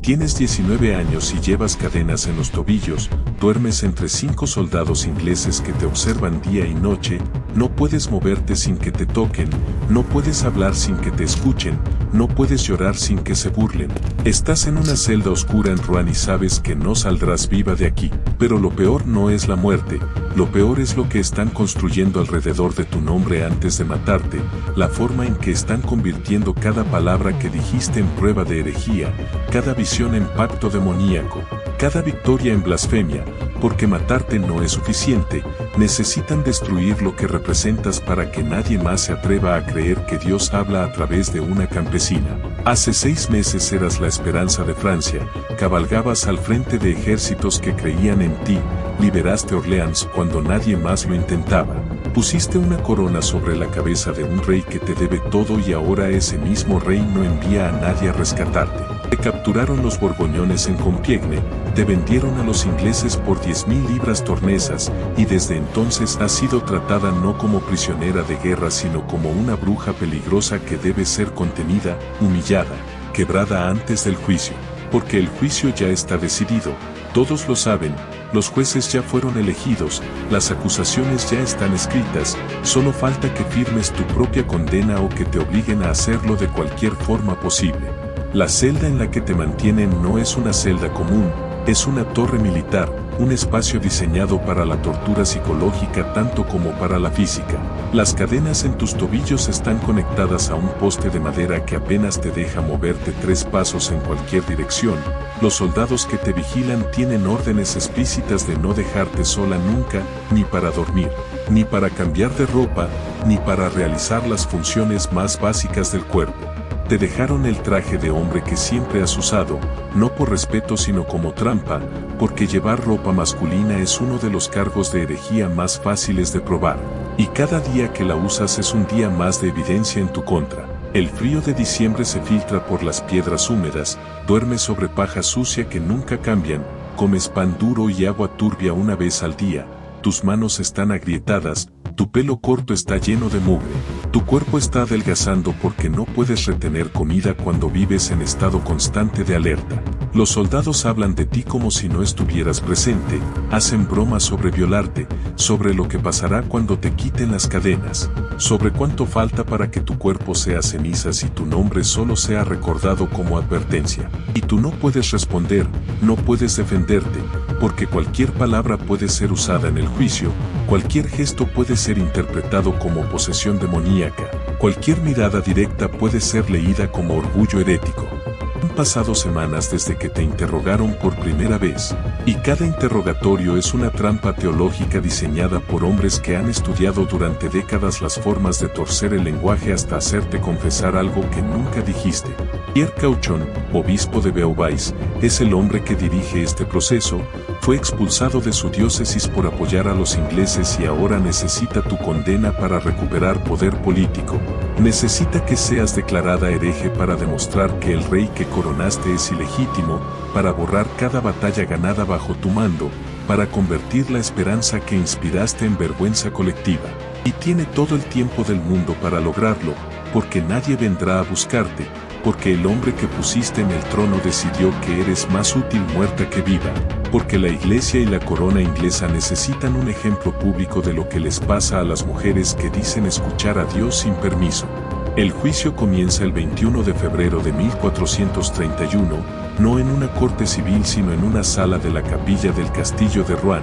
Tienes 19 años y llevas cadenas en los tobillos, duermes entre 5 soldados ingleses que te observan día y noche, no puedes moverte sin que te toquen, no puedes hablar sin que te escuchen, no puedes llorar sin que se burlen. Estás en una celda oscura en Rouen y sabes que no saldrás viva de aquí. Pero lo peor no es la muerte, lo peor es lo que están construyendo alrededor de tu nombre antes de matarte, la forma en que están convirtiendo cada palabra que dijiste en prueba de herejía, cada visión en pacto demoníaco, cada victoria en blasfemia, porque matarte no es suficiente, necesitan destruir lo que representas para que nadie más se atreva a creer que Dios habla a través de una campesina. Hace 6 meses eras la esperanza de Francia, cabalgabas al frente de ejércitos que creían en ti, liberaste Orleans cuando nadie más lo intentaba. Pusiste una corona sobre la cabeza de un rey que te debe todo y ahora ese mismo rey no envía a nadie a rescatarte. Te capturaron los borgoñones en Compiègne, te vendieron a los ingleses por 10.000 libras tornesas y desde entonces has sido tratada no como prisionera de guerra sino como una bruja peligrosa que debe ser contenida, humillada, quebrada antes del juicio. Porque el juicio ya está decidido, todos lo saben, los jueces ya fueron elegidos, las acusaciones ya están escritas, solo falta que firmes tu propia condena o que te obliguen a hacerlo de cualquier forma posible. La celda en la que te mantienen no es una celda común, es una torre militar, un espacio diseñado para la tortura psicológica tanto como para la física. Las cadenas en tus tobillos están conectadas a un poste de madera que apenas te deja moverte 3 pasos en cualquier dirección. Los soldados que te vigilan tienen órdenes explícitas de no dejarte sola nunca, ni para dormir, ni para cambiar de ropa, ni para realizar las funciones más básicas del cuerpo. Te dejaron el traje de hombre que siempre has usado, no por respeto sino como trampa, porque llevar ropa masculina es uno de los cargos de herejía más fáciles de probar. Y cada día que la usas es un día más de evidencia en tu contra. El frío de diciembre se filtra por las piedras húmedas, duermes sobre paja sucia que nunca cambian, comes pan duro y agua turbia una vez al día, tus manos están agrietadas, tu pelo corto está lleno de mugre, tu cuerpo está adelgazando porque no puedes retener comida cuando vives en estado constante de alerta. Los soldados hablan de ti como si no estuvieras presente, hacen bromas sobre violarte, sobre lo que pasará cuando te quiten las cadenas, sobre cuánto falta para que tu cuerpo sea cenizas y tu nombre solo sea recordado como advertencia. Y tú no puedes responder, no puedes defenderte, porque cualquier palabra puede ser usada en el juicio, cualquier gesto puede ser interpretado como posesión demoníaca, cualquier mirada directa puede ser leída como orgullo herético. Han pasado semanas desde que te interrogaron por primera vez, y cada interrogatorio es una trampa teológica diseñada por hombres que han estudiado durante décadas las formas de torcer el lenguaje hasta hacerte confesar algo que nunca dijiste. Pierre Cauchon, obispo de Beauvais, es el hombre que dirige este proceso, fue expulsado de su diócesis por apoyar a los ingleses y ahora necesita tu condena para recuperar poder político. Necesita que seas declarada hereje para demostrar que el rey que coronaste es ilegítimo, para borrar cada batalla ganada bajo tu mando, para convertir la esperanza que inspiraste en vergüenza colectiva. Y tiene todo el tiempo del mundo para lograrlo, porque nadie vendrá a buscarte, porque el hombre que pusiste en el trono decidió que eres más útil muerta que viva, porque la iglesia y la corona inglesa necesitan un ejemplo público de lo que les pasa a las mujeres que dicen escuchar a Dios sin permiso. El juicio comienza el 21 de febrero de 1431, no en una corte civil sino en una sala de la capilla del castillo de Rouen,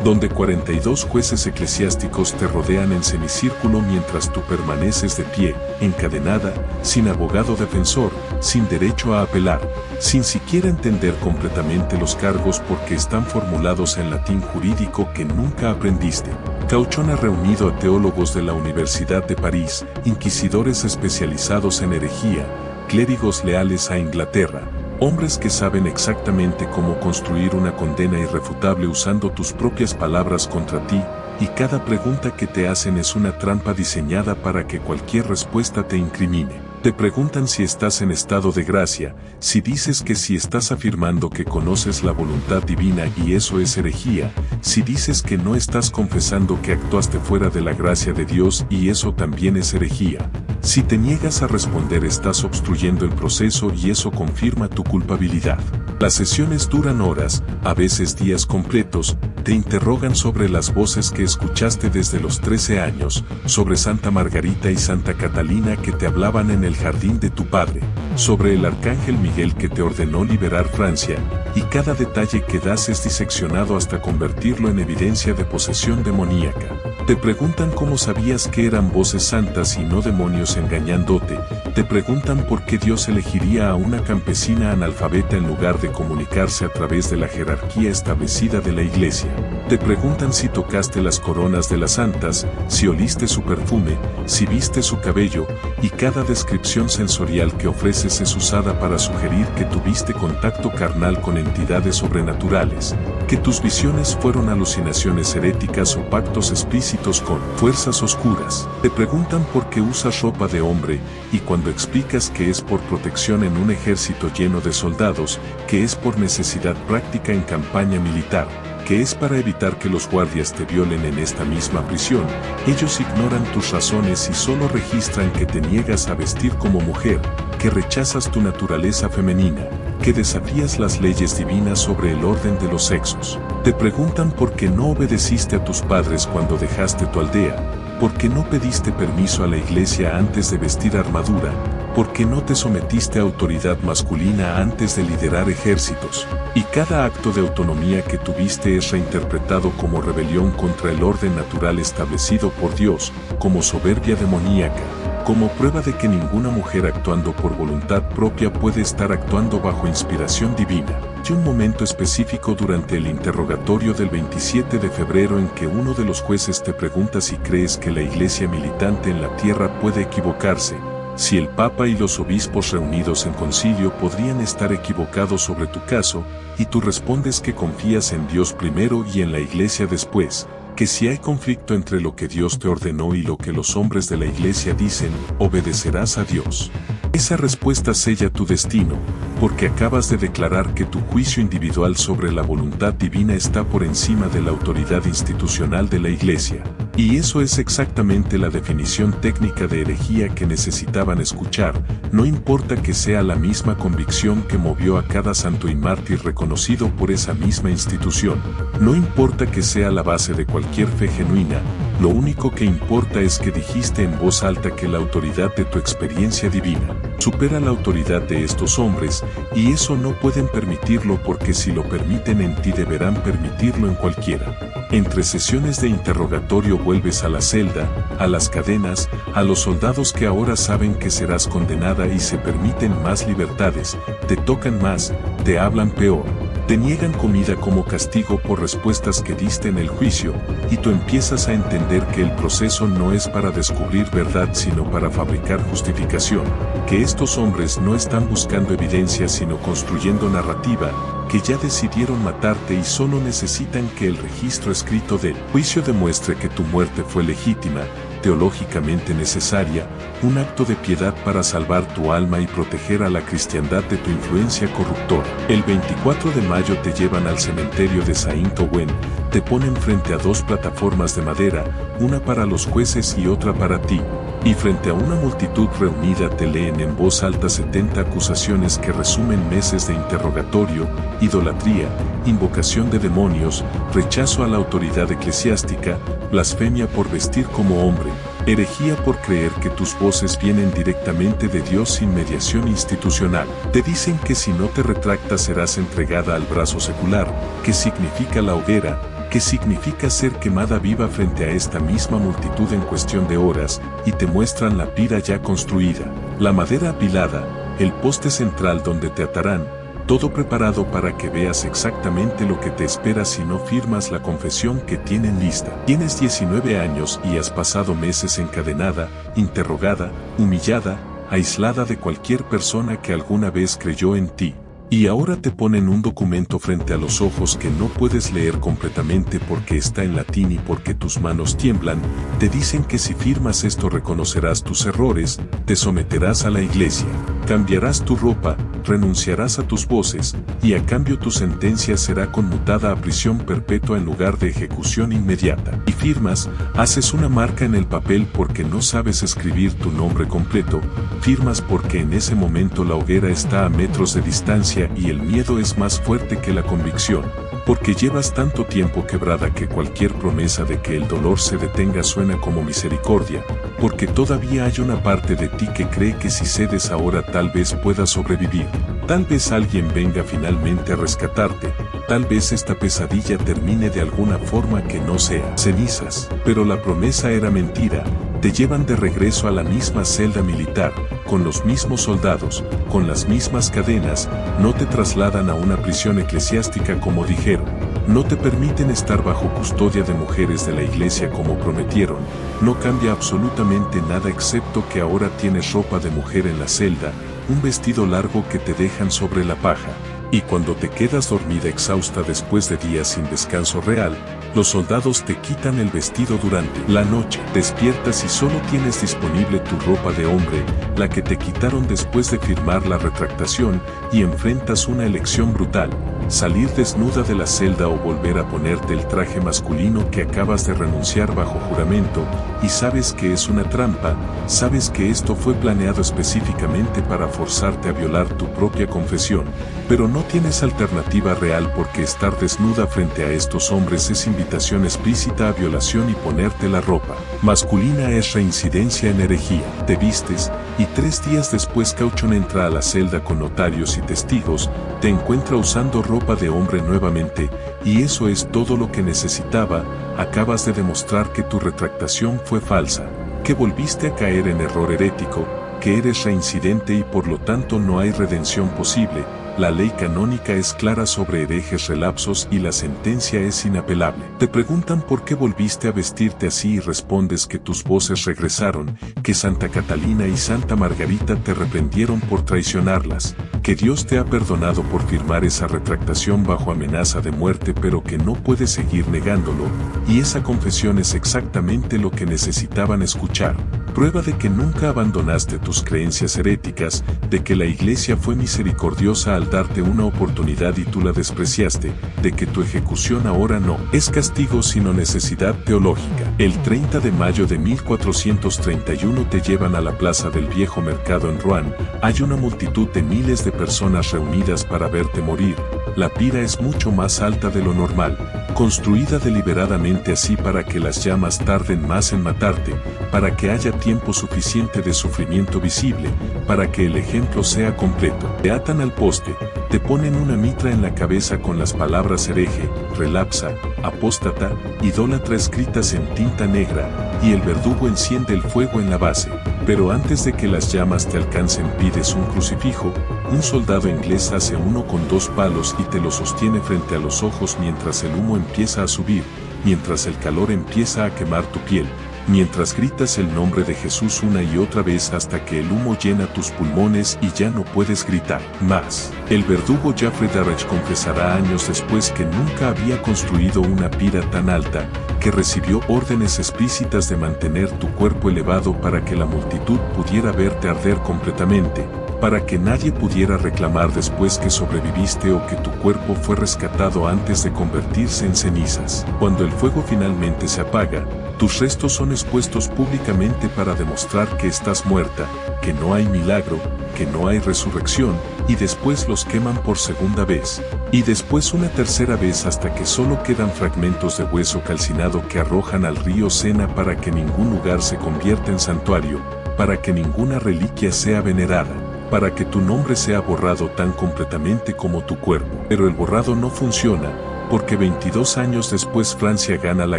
donde 42 jueces eclesiásticos te rodean en semicírculo mientras tú permaneces de pie, encadenada, sin abogado defensor, sin derecho a apelar, sin siquiera entender completamente los cargos porque están formulados en latín jurídico que nunca aprendiste. Cauchon ha reunido a teólogos de la Universidad de París, inquisidores especializados en herejía, clérigos leales a Inglaterra, hombres que saben exactamente cómo construir una condena irrefutable usando tus propias palabras contra ti, y cada pregunta que te hacen es una trampa diseñada para que cualquier respuesta te incrimine. Te preguntan si estás en estado de gracia, si dices que si estás afirmando que conoces la voluntad divina y eso es herejía, si dices que no estás confesando que actuaste fuera de la gracia de Dios y eso también es herejía. Si te niegas a responder estás obstruyendo el proceso y eso confirma tu culpabilidad. Las sesiones duran horas, a veces días completos, te interrogan sobre las voces que escuchaste desde los 13 años, sobre Santa Margarita y Santa Catalina que te hablaban en el jardín de tu padre, sobre el arcángel Miguel que te ordenó liberar Francia, y cada detalle que das es diseccionado hasta convertirlo en evidencia de posesión demoníaca. Te preguntan cómo sabías que eran voces santas y no demonios engañándote. Te preguntan por qué Dios elegiría a una campesina analfabeta en lugar de comunicarse a través de la jerarquía establecida de la iglesia. Te preguntan si tocaste las coronas de las santas, si oliste su perfume, si viste su cabello, y cada descripción sensorial que ofreces es usada para sugerir que tuviste contacto carnal con entidades sobrenaturales, que tus visiones fueron alucinaciones heréticas o pactos explícitos con fuerzas oscuras. Te preguntan por qué usas ropa de hombre, y cuando explicas que es por protección en un ejército lleno de soldados, que es por necesidad práctica en campaña militar, que es para evitar que los guardias te violen en esta misma prisión, ellos ignoran tus razones y solo registran que te niegas a vestir como mujer, que rechazas tu naturaleza femenina, que desafías las leyes divinas sobre el orden de los sexos. Te preguntan por qué no obedeciste a tus padres cuando dejaste tu aldea, por qué no pediste permiso a la iglesia antes de vestir armadura, por qué no te sometiste a autoridad masculina antes de liderar ejércitos, y cada acto de autonomía que tuviste es reinterpretado como rebelión contra el orden natural establecido por Dios, como soberbia demoníaca, como prueba de que ninguna mujer actuando por voluntad propia puede estar actuando bajo inspiración divina. Y un momento específico durante el interrogatorio del 27 de febrero en que uno de los jueces te pregunta si crees que la iglesia militante en la tierra puede equivocarse, si el Papa y los obispos reunidos en concilio podrían estar equivocados sobre tu caso, y tú respondes que confías en Dios primero y en la iglesia después, que si hay conflicto entre lo que Dios te ordenó y lo que los hombres de la iglesia dicen, obedecerás a Dios. Esa respuesta sella tu destino, porque acabas de declarar que tu juicio individual sobre la voluntad divina está por encima de la autoridad institucional de la iglesia. Y eso es exactamente la definición técnica de herejía que necesitaban escuchar, no importa que sea la misma convicción que movió a cada santo y mártir reconocido por esa misma institución, no importa que sea la base de cualquier fe genuina, lo único que importa es que dijiste en voz alta que la autoridad de tu experiencia divina supera la autoridad de estos hombres, y eso no pueden permitirlo porque si lo permiten en ti deberán permitirlo en cualquiera. Entre sesiones de interrogatorio vuelves a la celda, a las cadenas, a los soldados que ahora saben que serás condenada y se permiten más libertades, te tocan más, te hablan peor, te niegan comida como castigo por respuestas que diste en el juicio, y tú empiezas a entender que el proceso no es para descubrir verdad sino para fabricar justificación, que estos hombres no están buscando evidencia sino construyendo narrativa, que ya decidieron matarte y solo necesitan que el registro escrito del juicio demuestre que tu muerte fue legítima, teológicamente necesaria, un acto de piedad para salvar tu alma y proteger a la cristiandad de tu influencia corruptora. El 24 de mayo te llevan al cementerio de Saint-Ouen, te ponen frente a dos plataformas de madera, una para los jueces y otra para ti, y frente a una multitud reunida te leen en voz alta 70 acusaciones que resumen meses de interrogatorio, idolatría, invocación de demonios, rechazo a la autoridad eclesiástica, blasfemia por vestir como hombre, herejía por creer que tus voces vienen directamente de Dios sin mediación institucional. Te dicen que si no te retractas serás entregada al brazo secular, que significa la hoguera, que significa ser quemada viva frente a esta misma multitud en cuestión de horas, y te muestran la pira ya construida, la madera apilada, el poste central donde te atarán, todo preparado para que veas exactamente lo que te espera si no firmas la confesión que tienen lista. Tienes 19 años y has pasado meses encadenada, interrogada, humillada, aislada de cualquier persona que alguna vez creyó en ti. Y ahora te ponen un documento frente a los ojos que no puedes leer completamente porque está en latín y porque tus manos tiemblan, te dicen que si firmas esto reconocerás tus errores, te someterás a la iglesia. Cambiarás tu ropa, renunciarás a tus voces, y a cambio tu sentencia será conmutada a prisión perpetua en lugar de ejecución inmediata. Y firmas, haces una marca en el papel porque no sabes escribir tu nombre completo, firmas porque en ese momento la hoguera está a metros de distancia y el miedo es más fuerte que la convicción, porque llevas tanto tiempo quebrada que cualquier promesa de que el dolor se detenga suena como misericordia, porque todavía hay una parte de ti que cree que si cedes ahora tal vez puedas sobrevivir, tal vez alguien venga finalmente a rescatarte, tal vez esta pesadilla termine de alguna forma que no sea cenizas, pero la promesa era mentira. Te llevan de regreso a la misma celda militar, con los mismos soldados, con las mismas cadenas, no te trasladan a una prisión eclesiástica como dijeron, no te permiten estar bajo custodia de mujeres de la iglesia como prometieron, no cambia absolutamente nada excepto que ahora tienes ropa de mujer en la celda, un vestido largo que te dejan sobre la paja. Y cuando te quedas dormida exhausta después de días sin descanso real, los soldados te quitan el vestido durante la noche. Despiertas y solo tienes disponible tu ropa de hombre, la que te quitaron después de firmar la retractación, y enfrentas una elección brutal: salir desnuda de la celda o volver a ponerte el traje masculino que acabas de renunciar bajo juramento, y sabes que es una trampa, sabes que esto fue planeado específicamente para forzarte a violar tu propia confesión, pero no tienes alternativa real porque estar desnuda frente a estos hombres es invitación explícita a violación y ponerte la ropa masculina es reincidencia en herejía. Te vistes, y 3 días después Cauchon entra a la celda con notarios y testigos, te encuentra usando ropa de hombre nuevamente, y eso es todo lo que necesitaba. Acabas de demostrar que tu retractación fue falsa, que volviste a caer en error herético, que eres reincidente y por lo tanto no hay redención posible. La ley canónica es clara sobre herejes relapsos y la sentencia es inapelable. Te preguntan por qué volviste a vestirte así y respondes que tus voces regresaron, que Santa Catalina y Santa Margarita te reprendieron por traicionarlas, que Dios te ha perdonado por firmar esa retractación bajo amenaza de muerte pero que no puedes seguir negándolo, y esa confesión es exactamente lo que necesitaban escuchar. Prueba de que nunca abandonaste tus creencias heréticas, de que la Iglesia fue misericordiosa al darte una oportunidad y tú la despreciaste, de que tu ejecución ahora no es castigo sino necesidad teológica. El 30 de mayo de 1431 te llevan a la plaza del Viejo Mercado en Rouen. Hay una multitud de miles de personas reunidas para verte morir. La pira es mucho más alta de lo normal, construida deliberadamente así para que las llamas tarden más en matarte, para que haya tiempo suficiente de sufrimiento visible, para que el ejemplo sea completo. Te atan al poste, te ponen una mitra en la cabeza con las palabras hereje, relapsa, apóstata, idólatra escritas en tinta negra, y el verdugo enciende el fuego en la base. Pero antes de que las llamas te alcancen pides un crucifijo. Un soldado inglés hace uno con 2 palos y te lo sostiene frente a los ojos mientras el humo empieza a subir, mientras el calor empieza a quemar tu piel, mientras gritas el nombre de Jesús una y otra vez hasta que el humo llena tus pulmones y ya no puedes gritar más. El verdugo Jeffrey Darrach confesará años después que nunca había construido una pira tan alta, que recibió órdenes explícitas de mantener tu cuerpo elevado para que la multitud pudiera verte arder completamente, para que nadie pudiera reclamar después que sobreviviste o que tu cuerpo fue rescatado antes de convertirse en cenizas. Cuando el fuego finalmente se apaga, tus restos son expuestos públicamente para demostrar que estás muerta, que no hay milagro, que no hay resurrección, y después los queman por segunda vez, y después una tercera vez hasta que solo quedan fragmentos de hueso calcinado que arrojan al río Sena para que ningún lugar se convierta en santuario, para que ninguna reliquia sea venerada, para que tu nombre sea borrado tan completamente como tu cuerpo. Pero el borrado no funciona, porque 22 años después Francia gana la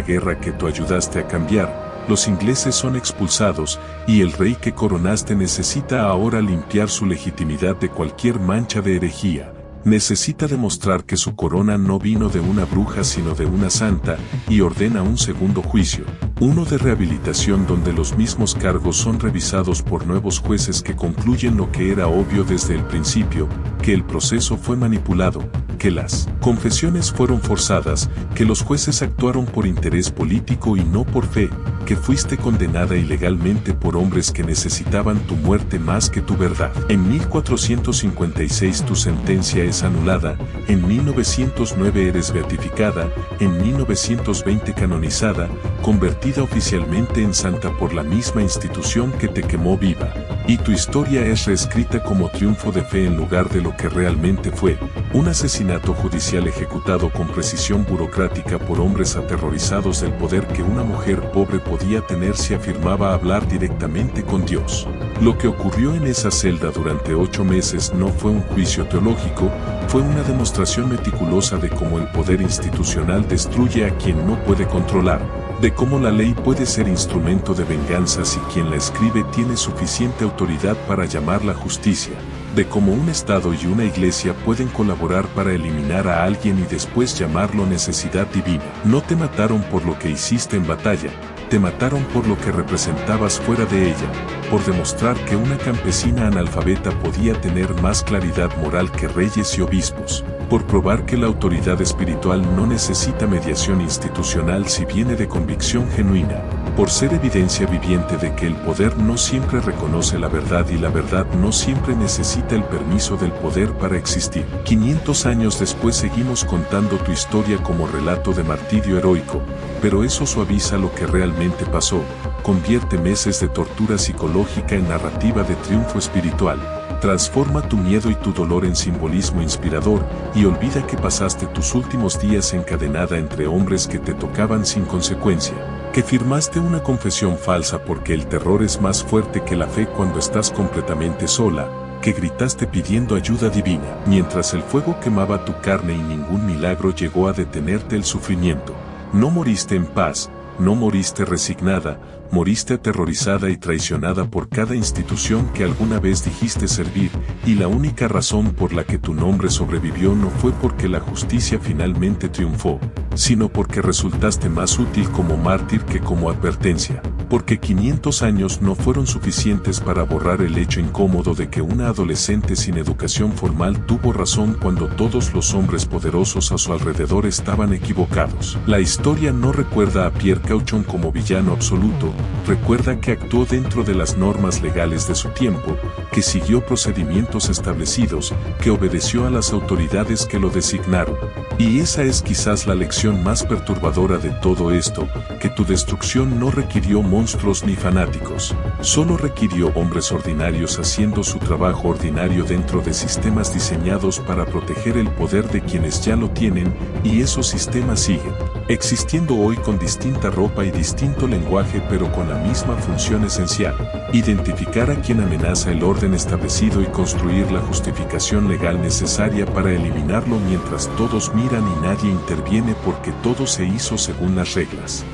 guerra que tú ayudaste a cambiar, los ingleses son expulsados, y el rey que coronaste necesita ahora limpiar su legitimidad de cualquier mancha de herejía. Necesita demostrar que su corona no vino de una bruja sino de una santa, y ordena un segundo juicio, uno de rehabilitación donde los mismos cargos son revisados por nuevos jueces que concluyen lo que era obvio desde el principio, que el proceso fue manipulado, que las confesiones fueron forzadas, que los jueces actuaron por interés político y no por fe, que fuiste condenada ilegalmente por hombres que necesitaban tu muerte más que tu verdad. En 1456 tu sentencia es anulada, en 1909 eres beatificada, en 1920 canonizada, convertida oficialmente en santa por la misma institución que te quemó viva. Y tu historia es reescrita como triunfo de fe en lugar de lo que realmente fue, un asesinato judicial ejecutado con precisión burocrática por hombres aterrorizados del poder que una mujer pobre podía tener si afirmaba hablar directamente con Dios. Lo que ocurrió en esa celda durante 8 meses no fue un juicio teológico, fue una demostración meticulosa de cómo el poder institucional destruye a quien no puede controlar, de cómo la ley puede ser instrumento de venganza si quien la escribe tiene suficiente autoridad para llamarla justicia, de cómo un Estado y una Iglesia pueden colaborar para eliminar a alguien y después llamarlo necesidad divina. No te mataron por lo que hiciste en batalla, te mataron por lo que representabas fuera de ella, por demostrar que una campesina analfabeta podía tener más claridad moral que reyes y obispos, por probar que la autoridad espiritual no necesita mediación institucional si viene de convicción genuina, por ser evidencia viviente de que el poder no siempre reconoce la verdad y la verdad no siempre necesita el permiso del poder para existir. 500 años después seguimos contando tu historia como relato de martirio heroico, pero eso suaviza lo que realmente pasó, convierte meses de tortura psicológica en narrativa de triunfo espiritual. Transforma tu miedo y tu dolor en simbolismo inspirador y olvida que pasaste tus últimos días encadenada entre hombres que te tocaban sin consecuencia, que firmaste una confesión falsa porque el terror es más fuerte que la fe cuando estás completamente sola, que gritaste pidiendo ayuda divina, mientras el fuego quemaba tu carne y ningún milagro llegó a detenerte el sufrimiento. No moriste en paz, no moriste resignada, moriste aterrorizada y traicionada por cada institución que alguna vez dijiste servir, y la única razón por la que tu nombre sobrevivió no fue porque la justicia finalmente triunfó, sino porque resultaste más útil como mártir que como advertencia, porque 500 años no fueron suficientes para borrar el hecho incómodo de que una adolescente sin educación formal tuvo razón cuando todos los hombres poderosos a su alrededor estaban equivocados. La historia no recuerda a Pierre Cauchon como villano absoluto, recuerda que actuó dentro de las normas legales de su tiempo, que siguió procedimientos establecidos, que obedeció a las autoridades que lo designaron. Y esa es quizás la lección más perturbadora de todo esto, que tu destrucción no requirió monstruos ni fanáticos, solo requirió hombres ordinarios haciendo su trabajo ordinario dentro de sistemas diseñados para proteger el poder de quienes ya lo tienen, y esos sistemas siguen existiendo hoy con distinta ropa y distinto lenguaje pero con la misma función esencial: identificar a quien amenaza el orden establecido y construir la justificación legal necesaria para eliminarlo mientras todos miran y nadie interviene porque todo se hizo según las reglas.